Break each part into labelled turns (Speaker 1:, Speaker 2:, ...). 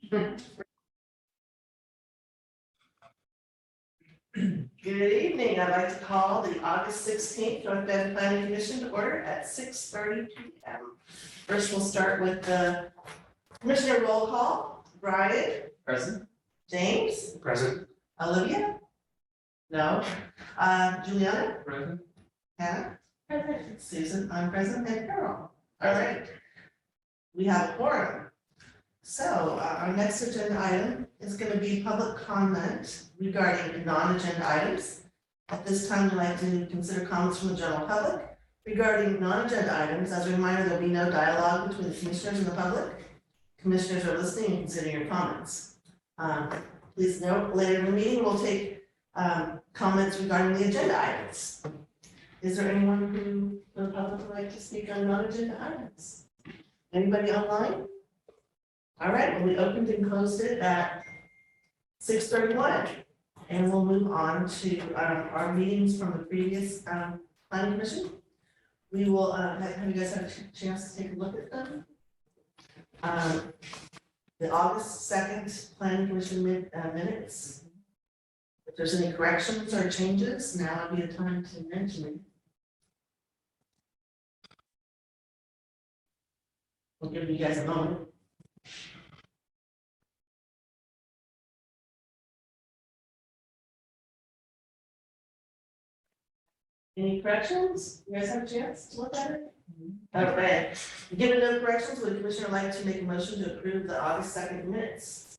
Speaker 1: Good evening. I'd like to call the August 16th North Bend Planning Commission to order at 6:30 p.m. First, we'll start with the commissioner roll call. Brian,
Speaker 2: Present.
Speaker 1: James,
Speaker 2: Present.
Speaker 1: Olivia? No. Juliana?
Speaker 2: Present.
Speaker 1: Hannah? Present. Susan, I'm present, and Carol. All right. We have a quorum. So our next agenda item is going to be public comment regarding non-agenda items. At this time, we'd like to consider comments from the general public regarding non-agenda items. As a reminder, there'll be no dialogue between the commissioners and the public. Commissioners are listening and considering your comments. Please note, later in the meeting, we'll take comments regarding the agenda items. Is there anyone who, the public would like to speak on non-agenda items? Anybody online? All right, well, we opened and closed it at 6:31. And we'll move on to our meetings from the previous planning commission. We will, have you guys had a chance to take a look at them? The August 2nd planning commission minutes. If there's any corrections or changes, now would be the time to mention it. We'll give you guys a moment. Any corrections? You guys have a chance to look at it? Okay, given no corrections, would the commissioner like to make a motion to approve the August 2nd minutes?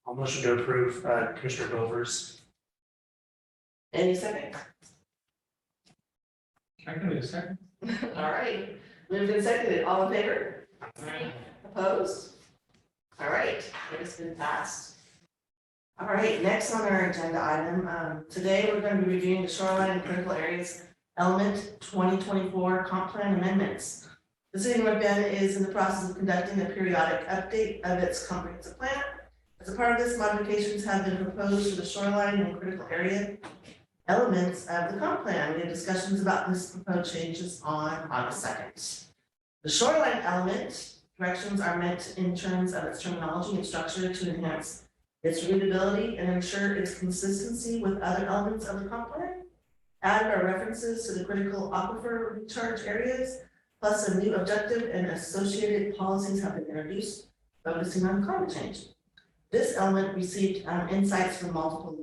Speaker 2: I'll motion to approve Commissioner Bovers.
Speaker 1: Any second?
Speaker 2: I can do a second.
Speaker 1: All right, moved and seconded, all in favor? Opposed? All right, it has been passed. All right, next on our agenda item, today we're going to be reviewing the shoreline and critical areas element 2024 comp plan amendments. The city of North Bend is in the process of conducting a periodic update of its comprehensive plan. As a part of this, modifications have been proposed to the shoreline and critical area elements of the comp plan. We had discussions about this proposed changes on August 2nd. The shoreline element corrections are meant in terms of its terminology and structure to enhance its readability and ensure its consistency with other elements of the comp plan. Added are references to the critical aquifer recharge areas, plus a new objective and associated policies have been introduced, focusing on climate change. This element received insights from multiple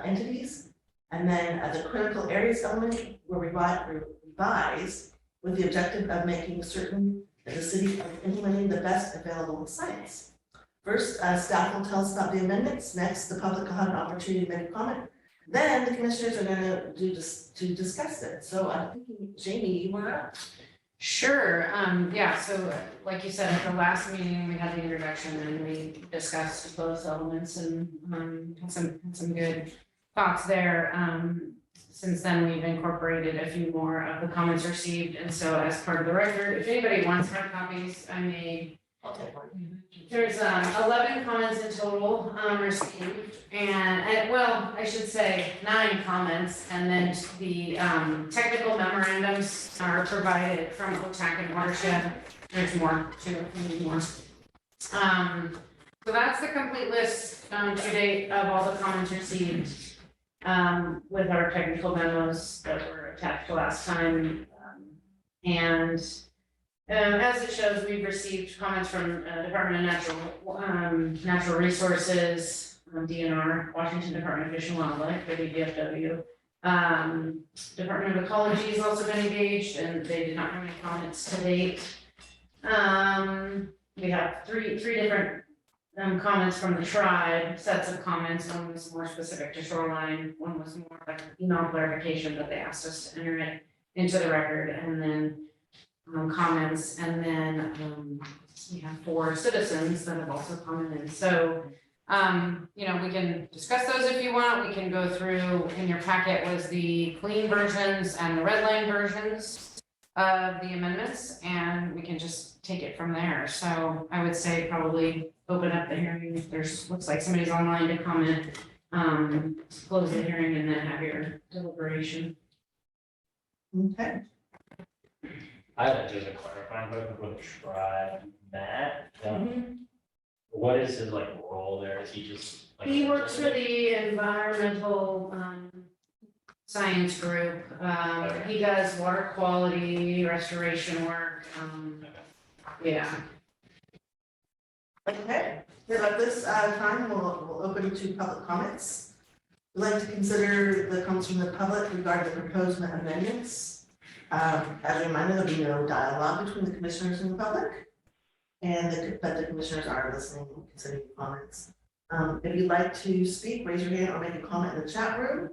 Speaker 1: entities, and then the critical areas element were revised with the objective of making certain that the city is implementing the best available science. First, staff will tell us about the amendments. Next, the public will have an opportunity to make a comment. Then the commissioners are going to discuss it. So I'm thinking, Jamie, you were up.
Speaker 3: Sure, yeah, so like you said, at the last meeting, we had the introduction and we discussed both elements and had some good thoughts there. Since then, we've incorporated a few more of the comments received, and so as part of the record, if anybody wants hard copies, I made.
Speaker 1: I'll take one.
Speaker 3: There's 11 comments in total received, and well, I should say 9 comments, and then the technical memorandums are provided from OTAC and Watershed. There's more too, if you need more. So that's the complete list to date of all the comments received with our technical memos that were attached last time, and as it shows, we've received comments from Department of Natural Resources, DNR, Washington Department of Fish and Wildlife, WDFW. Department of Ecology has also been engaged, and they did not have any comments to date. We have three different comments from the tribe, sets of comments. One was more specific to shoreline, one was more like email clarification, but they asked us to enter it into the record, and then comments, and then we have 4 citizens that have also commented. So you know, we can discuss those if you want. We can go through. In your packet was the clean versions and the red line versions of the amendments, and we can just take it from there. So I would say probably open up the hearing if there's, looks like somebody's online to comment, close the hearing, and then have your deliberation.
Speaker 1: Okay.
Speaker 4: I had just a clarifying question with the tribe, Matt. What is his like role role there? Is he just? like,
Speaker 3: He works for the environmental, science group. He does water quality, restoration work, yeah.
Speaker 1: Okay, so at this time, we'll open to public comments. We'd like to consider the comments from the public regarding the proposed amendments. As a reminder, there'll be no dialogue between the commissioners and the public. And but the commissioners are listening and considering comments. If you'd like to speak, raise your hand or make a comment in the chat room.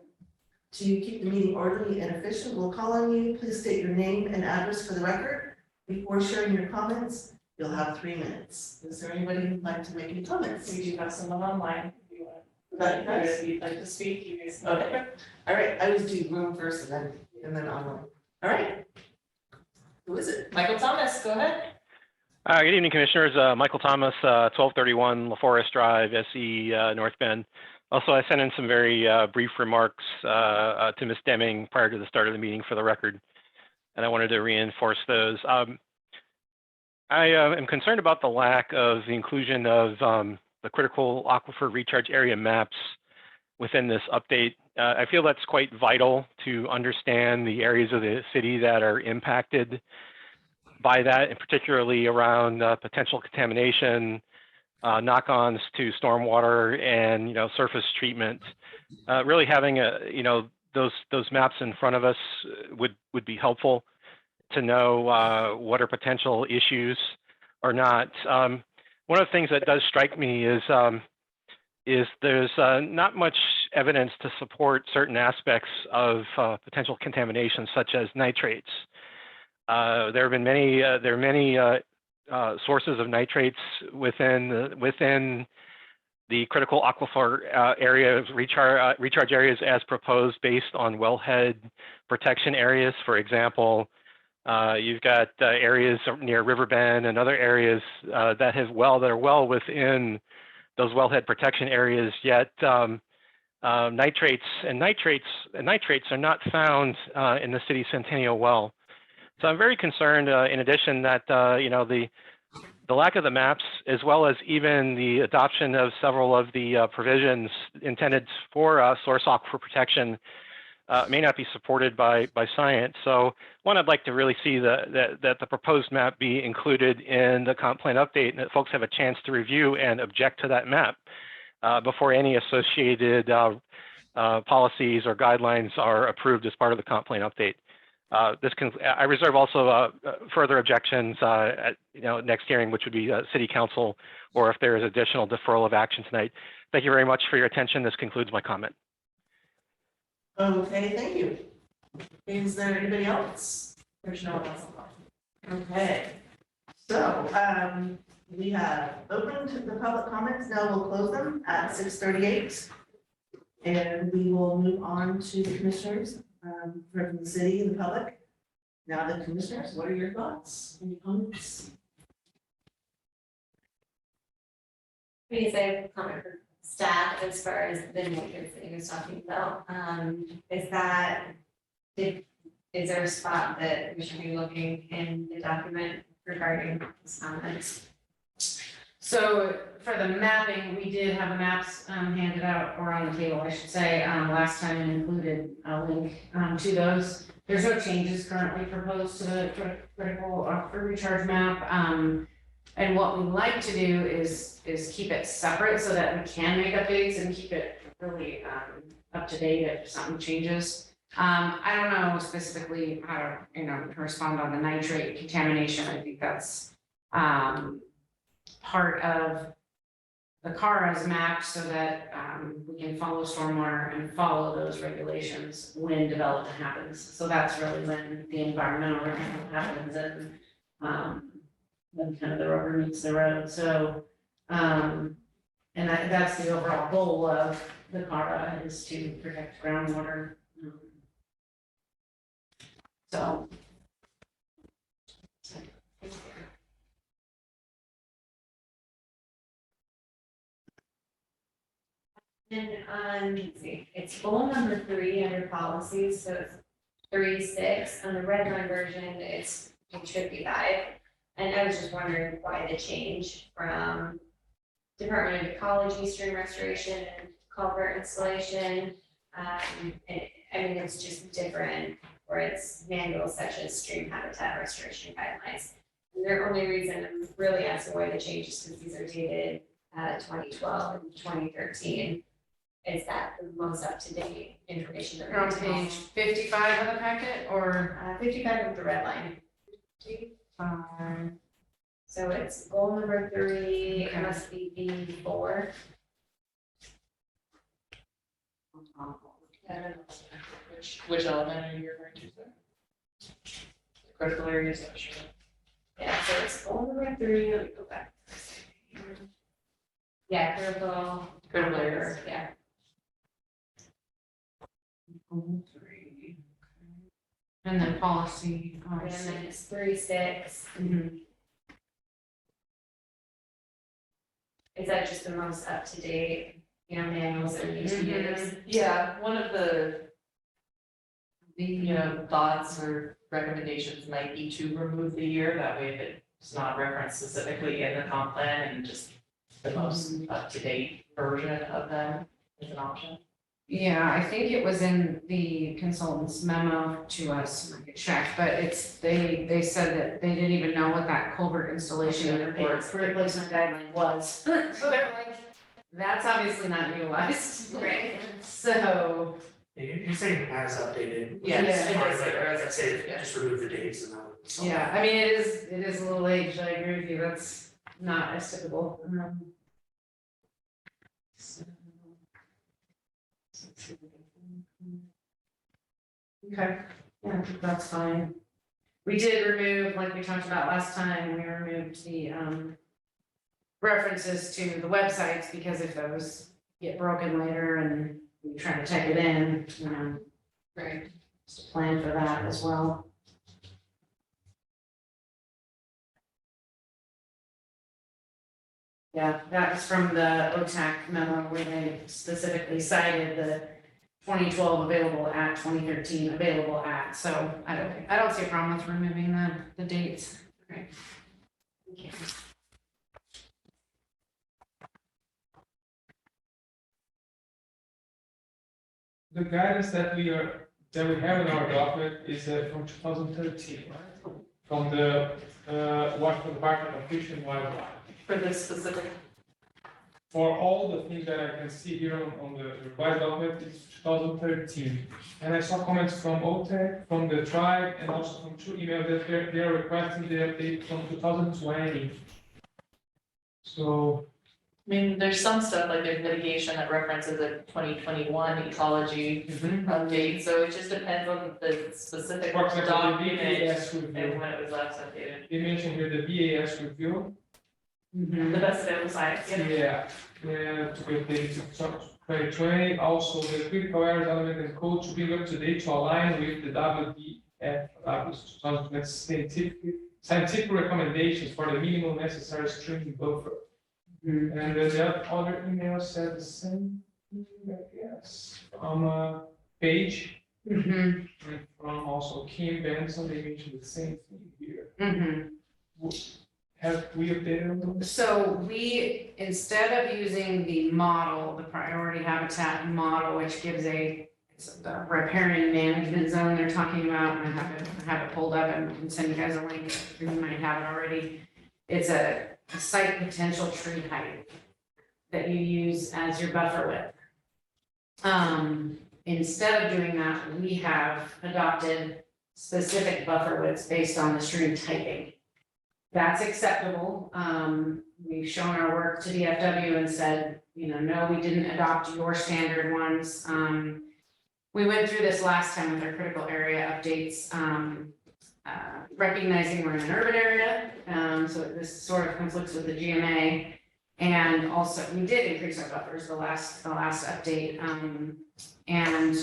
Speaker 1: To keep the meeting orderly and efficient, we'll call on you. Please state your name and address for the record. Before sharing your comments, you'll have 3 minutes. Is there anybody who'd like to make any comments?
Speaker 5: We do have someone online if you want.
Speaker 1: That nice.
Speaker 5: If you'd like to speak, you guys.
Speaker 1: Okay, all right, I always do room first and then online. All right. Who is it?
Speaker 5: Michael Thomas, go ahead.
Speaker 6: Good evening, Commissioners. Michael Thomas, 1231 LaForest Drive, SE, North Bend. Also, I sent in some very brief remarks to Ms. Deming prior to the start of the meeting for the record, and I wanted to reinforce those. I am concerned about the lack of the inclusion of the critical aquifer recharge area maps within this update. I feel that's quite vital to understand the areas of the city that are impacted by that, and particularly around potential contamination, knock-ons to stormwater and surface treatment. Really having those maps in front of us would be helpful to know what are potential issues or not. One of the things that does strike me is there's not much evidence to support certain aspects of potential contamination, such as nitrates. There are many sources of nitrates within the critical aquifer area recharge areas as proposed based on wellhead protection areas. For example, you've got areas near Riverbend and other areas that are well within those wellhead protection areas, yet nitrates are not found in the city Centennial Well. So I'm very concerned, in addition, that the lack of the maps, as well as even the adoption of several of the provisions intended for source aquifer protection, may not be supported by science. So one, I'd like to really see that the proposed map be included in the comp plan update, and that folks have a chance to review and object to that map before any associated policies or guidelines are approved as part of the comp plan update. I reserve also further objections at next hearing, which would be City Council, or if there is additional deferral of action tonight. Thank you very much for your attention. This concludes my comment.
Speaker 1: Okay, thank you. Is there anybody else?
Speaker 5: There's no one else.
Speaker 1: Okay, so we have opened the public comments. Now we'll close them at 6:38. And we will move on to the commissioners from the city and the public. Now the commissioners, what are your thoughts? Any comments?
Speaker 7: Please, I have a comment for staff as far as the nitrates that he was talking about. Is there a spot that we should be looking in the document regarding this comments?
Speaker 3: So for the mapping, we did have the maps handed out, or on the table, I should say, last time, and included a link to those. There's no changes currently proposed to the critical aquifer recharge map. And what we like to do is keep it separate so that we can make updates and keep it really up to date if something changes. I don't know specifically how to respond on the nitrate contamination. I think that's part of the CARA's map so that we can follow stormwater and follow those regulations when development happens. So that's really when the environmental review happens and when kind of the rubber meets the road. So and that's the overall goal of the CARA, is to protect groundwater. So.
Speaker 7: And let's see, it's goal number 3 under policies, so it's 3.6. On the red line version, it's page 55. And I was just wondering why the change from Department of Ecology, stream restoration, culvert installation. And, I mean, it's just different, or it's manuals such as stream habitat restoration guidelines. And their only reason I'm really asking why the changes, because these are dated 2012 and 2013, is that the most up-to-date information that
Speaker 3: You're on
Speaker 7: we
Speaker 3: page 55 of the packet, or?
Speaker 7: 55 of the red line. So it's goal number 3, it must be B4.
Speaker 5: Which element are you referring to, sir? Critical areas, I'm sure.
Speaker 7: Yeah, so it's goal number 3, let me go back. Yeah, critical.
Speaker 5: Critical areas.
Speaker 7: Yeah.
Speaker 3: And then policy.
Speaker 7: And then it's 3.6.
Speaker 3: Mhm.
Speaker 7: Is that just the most up to date, manuals that we need to use?
Speaker 5: Yeah, one of the, thoughts or recommendations might be to remove the year, that way if it's not referenced specifically in the comp plan and just the most up-to-date version of them is an option.
Speaker 3: Yeah, I think it was in the consultant's memo to us, I could check, but they said that they didn't even know what that culvert installation report replacement guideline was. So they're like, that's obviously not utilized.
Speaker 7: Right.
Speaker 3: So,
Speaker 2: You're saying as updated.
Speaker 5: Yes,
Speaker 3: it
Speaker 2: Or
Speaker 5: does say
Speaker 2: like,
Speaker 5: as
Speaker 2: I say,
Speaker 5: updated, yeah.
Speaker 2: just remove the dates and then.
Speaker 3: yeah, I mean, it is a little aged, I agree with you, that's not as typical. So- Okay, yeah, I think that's fine. We did remove, like we talked about last time, we removed the references to the websites, because if those get broken later and we try to type it in,
Speaker 5: Right.
Speaker 3: just plan for that as well. Yeah, that was from the OTAC memo where they specifically cited the 2012 available at, 2013 available at, so I don't see a problem with removing the dates. Right. Thank you.
Speaker 8: The guidance that we have in our document is from 2013, right? From the Washington Department of Fish and Wildlife.
Speaker 5: For this specific,
Speaker 8: For all the things that I can see here on the revised document, it's 2013. And I saw comments from OTEC, from the tribe, and also from two emails that they're requesting the update from 2020. So,
Speaker 5: I mean, there's some stuff, like there's mitigation that references a 2021 ecology update, so it just depends on the specific
Speaker 8: for example, the
Speaker 5: document
Speaker 8: BAS
Speaker 5: and
Speaker 8: review.
Speaker 5: when it was last updated.
Speaker 8: They mentioned here the BAS review.
Speaker 5: The best available science,
Speaker 8: Yeah, to be updated to 2020, also the critical areas element and code to bring up to date to align with the WDF 2020 scientific recommendations for the minimum necessary stream buffer. And the other email said the same thing, I guess, Page, and from also Kim Benson, they mentioned the same thing here. Have we updated on those?
Speaker 3: So we, instead of using the model, the priority habitat model, which gives it's the riparian management zone they're talking about, and I have it pulled up and can send you guys a link, you might have it already. It's a site potential tree height that you use as your buffer width. Instead of doing that, we have adopted specific buffer widths based on the stream typing. That's acceptable. We've shown our work to DFW and said, no, we didn't adopt your standard ones. We went through this last time with our critical area updates, recognizing we're in an urban area. So this sort of conflicts with the GMA. And also, we did increase our buffers the last update. And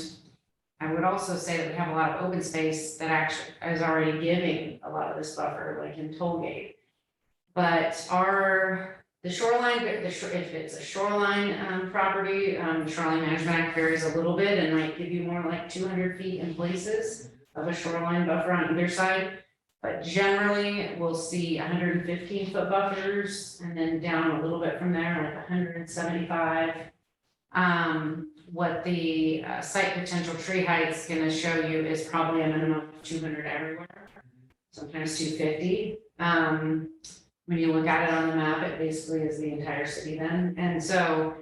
Speaker 3: I would also say that we have a lot of open space that actually is already giving a lot of this buffer, like in Tollgate. But the shoreline, if it's a shoreline property, the Shoreline Management Act varies a little bit and might give you more like 200 feet in places of a shoreline buffer on either side. But generally, we'll see 115-foot buffers and then down a little bit from there, like 175. What the site potential tree height's gonna show you is probably a minimum of 200 everywhere, sometimes 250. When you look at it on the map, it basically is the entire city then, and so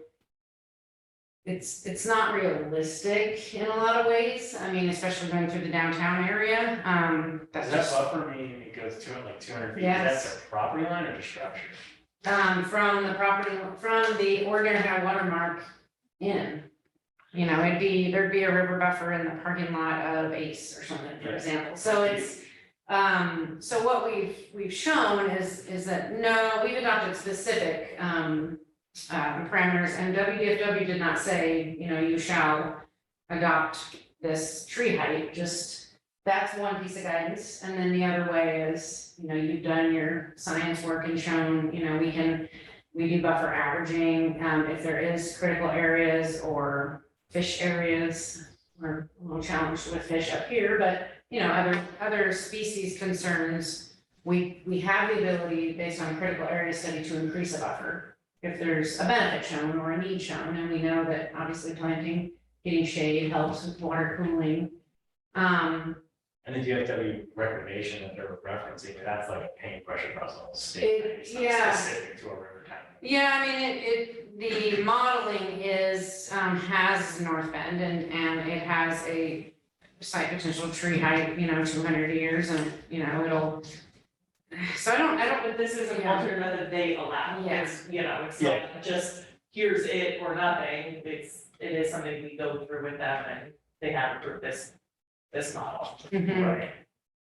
Speaker 3: it's not realistic in a lot of ways. I mean, especially going through the downtown area. That's
Speaker 4: Does that
Speaker 3: just
Speaker 4: buffer mean it goes to like 200 feet?
Speaker 3: Yes.
Speaker 4: That's a property line or the structure?
Speaker 3: from the property, from the ordinary high water mark in. You know, there'd be a river buffer in the parking lot of Ace or something, for
Speaker 4: Yeah.
Speaker 3: example. So it's, so what we've shown is that, no, we've adopted specific, parameters, and WDFW did not say, you know, you shall adopt this tree height, just, that's one piece of guidance, and then the other way is, you know, you've done your science work and shown, you know, we do buffer averaging, if there is critical areas or fish areas. We're a little challenged with fish up here, but, you know, other species concerns, we have the ability, based on critical area study, to increase a buffer if there's a benefit shown or a need shown, and we know that obviously planting, getting shade helps with water cooling.
Speaker 4: And the DFW recommendation that they're referencing, that's like a paintbrush across the whole state.
Speaker 3: It-
Speaker 4: right? It's not
Speaker 3: yeah.
Speaker 4: specific to a river town.
Speaker 3: Yeah, I mean, the modeling is, has North Bend and it has a site potential tree height, you know, 200 years and, you know, it'll, so I don't,
Speaker 5: But this is an alternate method they allow.
Speaker 3: Yes.
Speaker 5: It's, you know, it's
Speaker 4: Yeah.
Speaker 5: not just, here's it or nothing, it is something we go through with them and they have approved this model.
Speaker 3: Mhm.
Speaker 4: Right.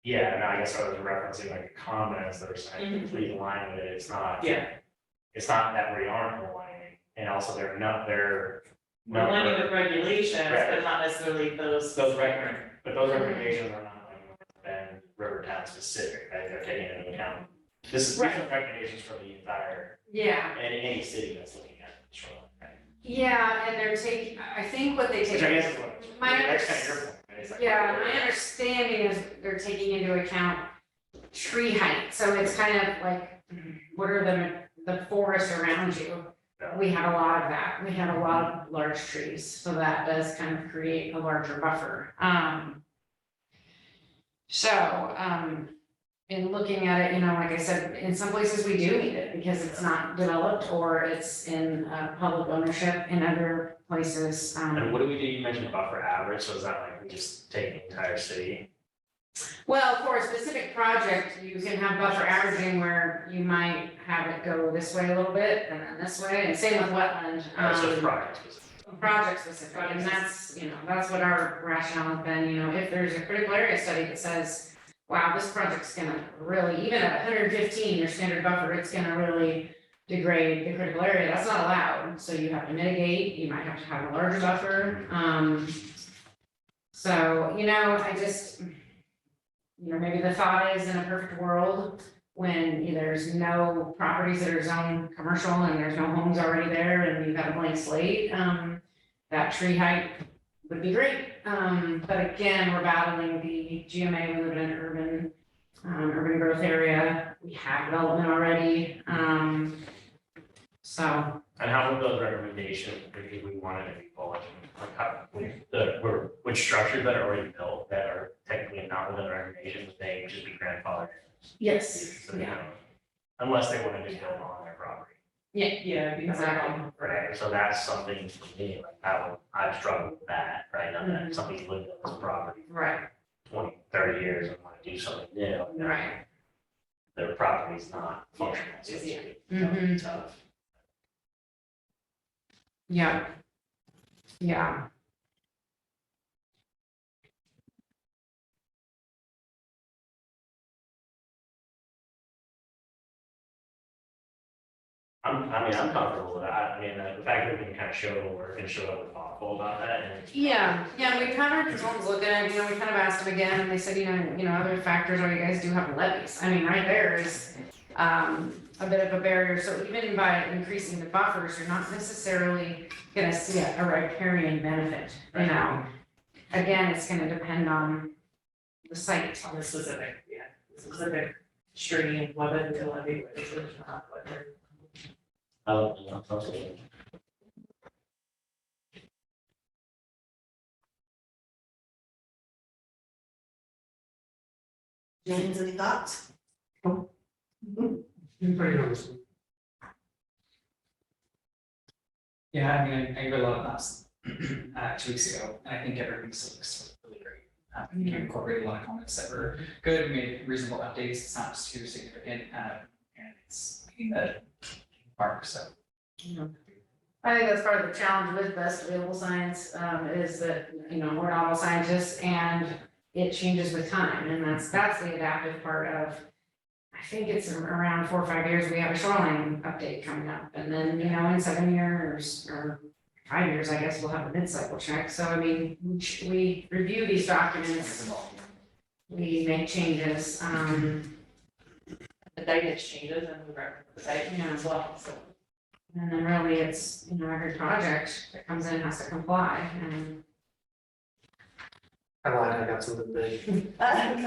Speaker 4: Yeah, and I guess I was referencing like comments that are saying
Speaker 5: Mhm.
Speaker 4: complete align with it, it's not.
Speaker 5: Yeah.
Speaker 4: It's not that we aren't aligning, and also they're
Speaker 5: We're aligning with regulations,
Speaker 4: Right.
Speaker 5: but not necessarily those.
Speaker 4: Those recommendations are not like Bend Rivertown specific, right, they're taking into account. These are recommendations for the entire,
Speaker 3: Yeah,
Speaker 4: any city that's looking at shoreline, right?
Speaker 3: yeah, and they're taking, I think what they take.
Speaker 4: Which I guess is what,
Speaker 3: My
Speaker 4: that's kind of your point, right? It's like-
Speaker 3: Yeah, my understanding is they're taking into account tree height, so it's kind of like, what are the forest around you? We have a lot of that, we have a lot of large trees, so that does kind of create a larger buffer. In looking at it, you know, like I said, in some places we do need it because it's not developed or it's in public ownership. In other places,
Speaker 4: And what do we do, you mentioned buffer average, so is that like we just take the entire city?
Speaker 3: well, for a specific project, you can have buffer averaging where you might have it go this way a little bit and then this way, and same with wetland.
Speaker 4: So it's project specific.
Speaker 3: Project specific, and that's, you know, that's what our rationale has been, you know, if there's a critical area study that says, wow, this project's gonna really, even at 115, your standard buffer, it's gonna really degrade the critical area, that's not allowed, so you have to mitigate, you might have to have a larger buffer, so, you know, I just, you know, maybe the thought is in a perfect world, when there's no properties that are zoned commercial and there's no homes already there and you've got a blank slate, that tree height would be great. But again, we're battling the GMA, we live in an urban growth area, we have development already, so.
Speaker 4: And how would those recommendations, if we wanted to be bullish, like how, which structures that are already built that are technically not within the recommendations, they would just be grandfathered?
Speaker 3: Yes,
Speaker 4: So, you
Speaker 3: yeah.
Speaker 4: know, unless they wanted to build on their property.
Speaker 5: Yeah, because
Speaker 3: Exactly.
Speaker 4: Right, so that's something for me, like I've struggled with that, right, now that somebody's lived on this property
Speaker 3: Right,
Speaker 4: 20, 30 years and want to do something new. and
Speaker 3: right.
Speaker 4: Their property's not functional, so to
Speaker 5: Yeah.
Speaker 4: speak.
Speaker 3: Mhm.
Speaker 4: Tough.
Speaker 3: Yeah. Yeah.
Speaker 4: I'm comfortable with that, I mean, the fact that we can kind of show the work and show that we're thoughtful about that and.
Speaker 3: Yeah, we've had our consultants look at it, you know, we kind of asked them again, and they said, you know, other factors are you guys do have levies. I mean, right there is a bit of a barrier, so even by increasing the buffers, you're not necessarily gonna see a riparian benefit, you know? Again, it's gonna depend on the site.
Speaker 5: on the specific, specific stream, whether the levy is or not, whether.
Speaker 1: James, any thoughts?
Speaker 2: Pretty noticeable.
Speaker 9: Yeah, I mean, I read a lot of maps 2 weeks ago, and I think everything still looks really great. You incorporated a lot of comments that were good, made reasonable updates, it's not too significant, and it's meeting the mark, so.
Speaker 3: I think that's part of the challenge with best available science, is that, you know, we're not all scientists and it changes with time, and that's the adaptive part of, I think it's around 4 or 5 years, we have a shoreline update coming up, and then, you know, in 7 years or 5 years, I guess, we'll have a mid-cycle check, so I mean, we review these documents, we make changes,
Speaker 5: The data changes and we reference the data
Speaker 3: Yeah.
Speaker 5: as well, so.
Speaker 3: and then really it's, you know, every project that comes in has to comply, and
Speaker 2: I lied, I got something big.
Speaker 1: Isn't it
Speaker 2: At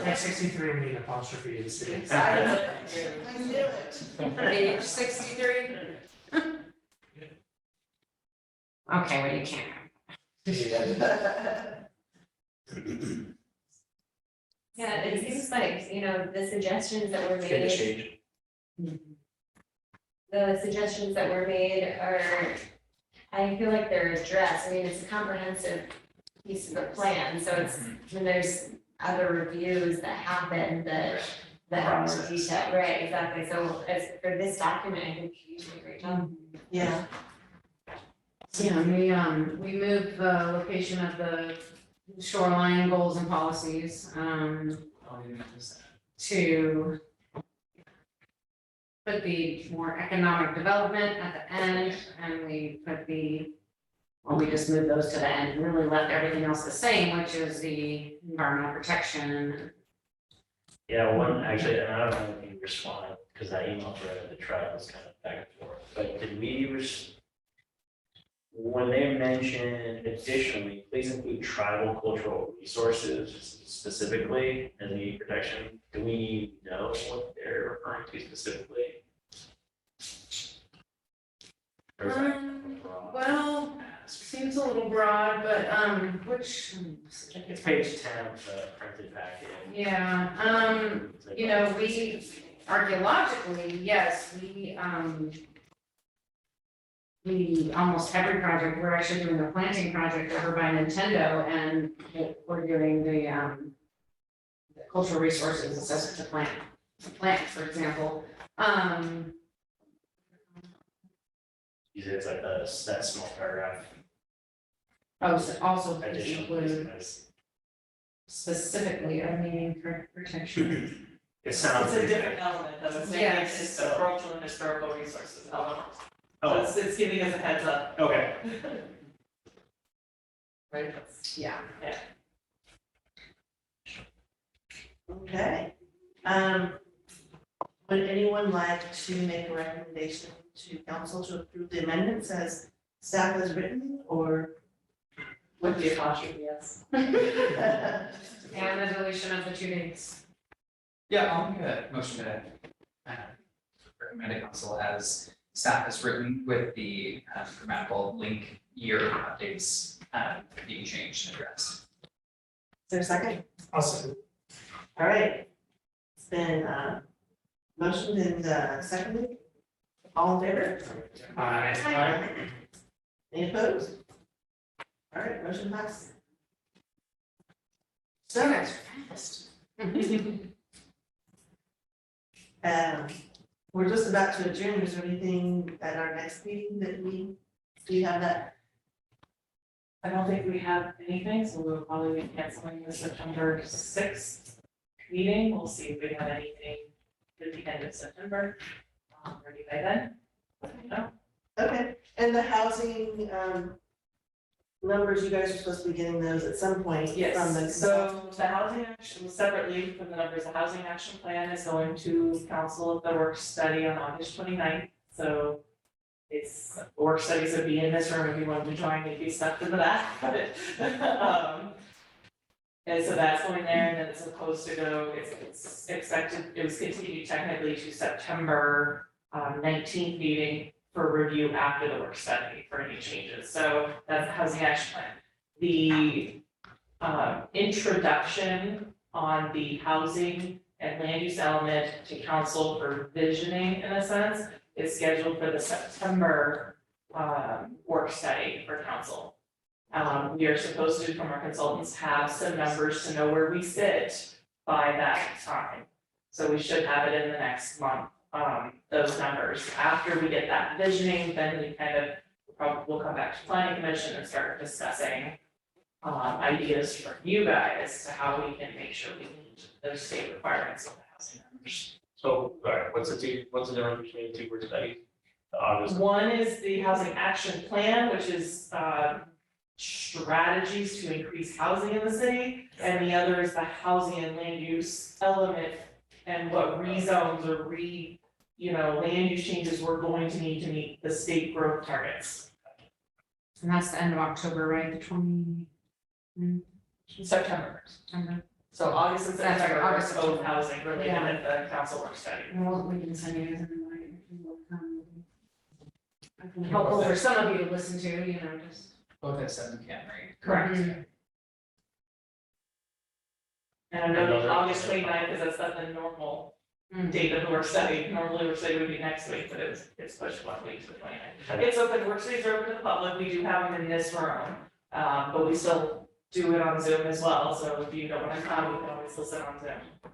Speaker 1: like?
Speaker 2: 63, we need apostrophe in the city.
Speaker 1: Exactly. I knew it.
Speaker 3: age 63. Okay, well, you can't.
Speaker 7: Yeah, it seems like, you know, the suggestions that were
Speaker 4: It's gonna
Speaker 7: made,
Speaker 4: change.
Speaker 7: the suggestions that were made are, I feel like they're addressed. I mean, it's a comprehensive piece of the plan, so it's, when there's other reviews that happen that are more
Speaker 4: Process.
Speaker 7: detailed, right, exactly. So as for this document, I think you did a great job.
Speaker 1: Yeah,
Speaker 3: Yeah, we moved the location of the shoreline goals and policies,
Speaker 9: I'll even notice that.
Speaker 3: to put the more economic development at the end, and we put we just moved those to the end, and really left everything else the same, which is the environmental protection.
Speaker 4: Yeah, one, actually, and I don't know if you responded, because that email thread of the trial was kind of back and forth, but did we when they mentioned additionally, please include tribal cultural resources specifically as the protection, do we know what they're referring to specifically? Or is that broad?
Speaker 3: Well, seems a little broad, but, which.
Speaker 4: It's page 10 of the printed packet.
Speaker 3: Yeah, you know, we archaeologically, yes, we almost every project, we're actually doing a planting project over by Nintendo, and we're doing the cultural resources assessment to plant, for example.
Speaker 4: You said it's like that small paragraph
Speaker 3: Also
Speaker 4: additional.
Speaker 3: include specifically a meaning for protection.
Speaker 4: It sounds.
Speaker 5: It's a different element of it, maybe
Speaker 3: Yes.
Speaker 5: it's the cultural and historical resources element. So
Speaker 4: Oh,
Speaker 5: it's giving us a heads up,
Speaker 4: okay.
Speaker 5: right?
Speaker 3: Yeah.
Speaker 1: okay. Would anyone like to make a recommendation to council to approve the amendments as staff has written, or?
Speaker 5: With the apostrophe, yes.
Speaker 3: And the deletion of the 2 dates.
Speaker 9: Yeah, I'll make a motion to recommend to council as staff has written with the grammatical link year updates being changed and addressed.
Speaker 1: Is there a second?
Speaker 2: I'll second.
Speaker 1: All right. It's been motioned and seconded. All in favor?
Speaker 2: Aye.
Speaker 1: Any opposed? All right, motion passed.
Speaker 3: So
Speaker 1: So,
Speaker 3: that's fast.
Speaker 1: we're just about to adjourn. Is there anything at our next meeting that do you have that?
Speaker 5: I don't think we have anything, so we'll probably be canceling the September 6th meeting. We'll see if we have anything at the end of September. Ready by then? No?
Speaker 1: Okay, and the housing, numbers, you guys are supposed to be getting those at some point from the.
Speaker 5: Yes, so the housing action, separately from the numbers, the housing action plan is going to council of the work study on August 29th. So it's, work studies would be in this room if you wanted to join, you'd be stuck into that. And And so that's going there, and then it's supposed to go, it's expected, it was continued technically to September 19th meeting for review after the work study for any changes, so that's the housing action plan. The introduction on the housing and land use element to council for visioning, in a sense, is scheduled for the September work study for council. We are supposed to, from our consultants, have some numbers to know where we sit by that time. So we should have it in the next month, those numbers. After we get that visioning, then we kind of we'll come back to planning commission and start discussing ideas from you guys to how we can make sure we meet those state requirements of the housing numbers.
Speaker 4: So, alright, what's the difference between the two work studies? The August.
Speaker 5: One is the housing action plan, which is strategies to increase housing in the city, and the other is the housing and land use element and what rezones or land use changes we're going to need to meet the state growth targets.
Speaker 3: And that's the end of October, right, the 20.
Speaker 5: September.
Speaker 3: September.
Speaker 5: So August and
Speaker 3: That's right,
Speaker 5: September are
Speaker 3: August,
Speaker 5: both housing related
Speaker 3: Yeah.
Speaker 5: at the council work study.
Speaker 3: Well, we can send you guys an invite. Helpful for some of you to listen to, just.
Speaker 9: Both at 7 p.m., right?
Speaker 5: Correct.
Speaker 3: Mhm.
Speaker 5: And I know
Speaker 4: Another-
Speaker 5: that August 29th, because that's not the normal date of the work study. Normally, work study would be next week, but it's pushed 1 week to the 29th. It's open, work studies are open to the public. We do have them in this room. But we still do it on Zoom as well. So if you don't want to come, you can always listen on Zoom.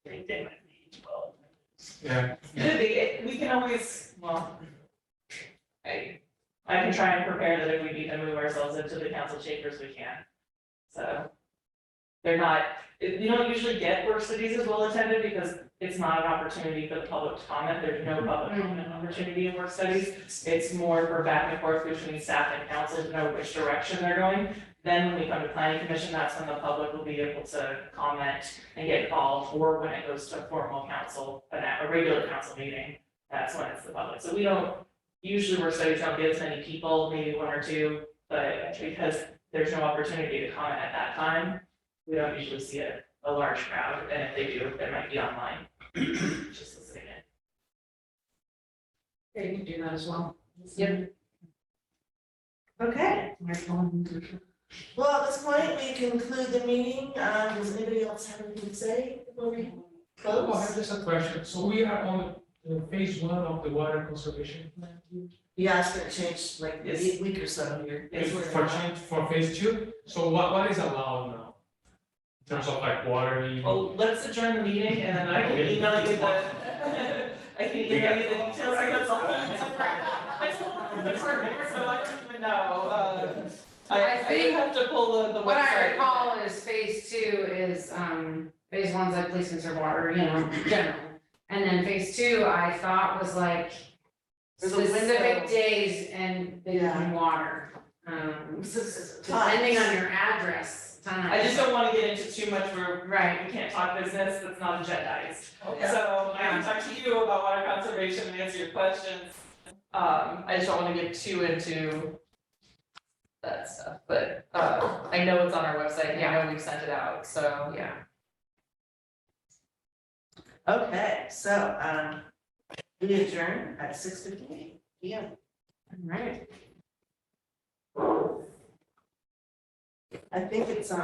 Speaker 4: I think they might be 12.
Speaker 8: Yeah.
Speaker 5: Could be, we can always, well, I can try and prepare that if we need to move ourselves into the council chambers, we can. So they're not, you don't usually get work studies as well attended because it's not an opportunity for the public to comment. There's no public comment opportunity in work studies. It's more for back and forth between staff and council to know which direction they're going. Then when we come to planning commission, that's when the public will be able to comment and get involved, or when it goes to a formal council, a regular council meeting, that's when it's the public. So we don't, usually work studies don't get as many people, maybe 1 or 2, but because there's no opportunity to comment at that time, we don't usually see a large crowd, and if they do, they might be online, just listening in.
Speaker 3: Yeah, you can do that as well.
Speaker 5: Yep.
Speaker 1: Okay, well, at this point, we conclude the meeting. Does anybody else have anything to say before we
Speaker 8: Oh, I
Speaker 1: close?
Speaker 8: have just a question. So we are on phase 1 of the water conservation plan.
Speaker 1: Yeah, it's gonna change like a
Speaker 5: Yes.
Speaker 1: week or so here.
Speaker 5: Yes, we're
Speaker 8: For change, for phase 2, so what is allowed now? In terms of like watering?
Speaker 5: Well, let's adjourn the meeting, and then I can email you the, I can email you the details, I got all. I told them, so I don't even know, I
Speaker 3: think
Speaker 5: have to pull the website.
Speaker 3: What I recall is phase 2 is, phase 1's like please conserve water, general. And then phase 2, I thought was like
Speaker 1: There's a window.
Speaker 3: specific days and
Speaker 1: Yeah.
Speaker 3: water. Depending on your address, time.
Speaker 5: I just don't wanna get into too much where
Speaker 3: Right,
Speaker 5: we can't talk business that's not agendized.
Speaker 1: Okay.
Speaker 5: So I can talk to you about water conservation and answer your questions. I just don't wanna get too into that stuff, but I know it's on our website, and I know we've sent it out, so.
Speaker 3: yeah.
Speaker 1: Okay, so, we adjourn at 6:58 PM.
Speaker 3: All right.
Speaker 1: I think it's on.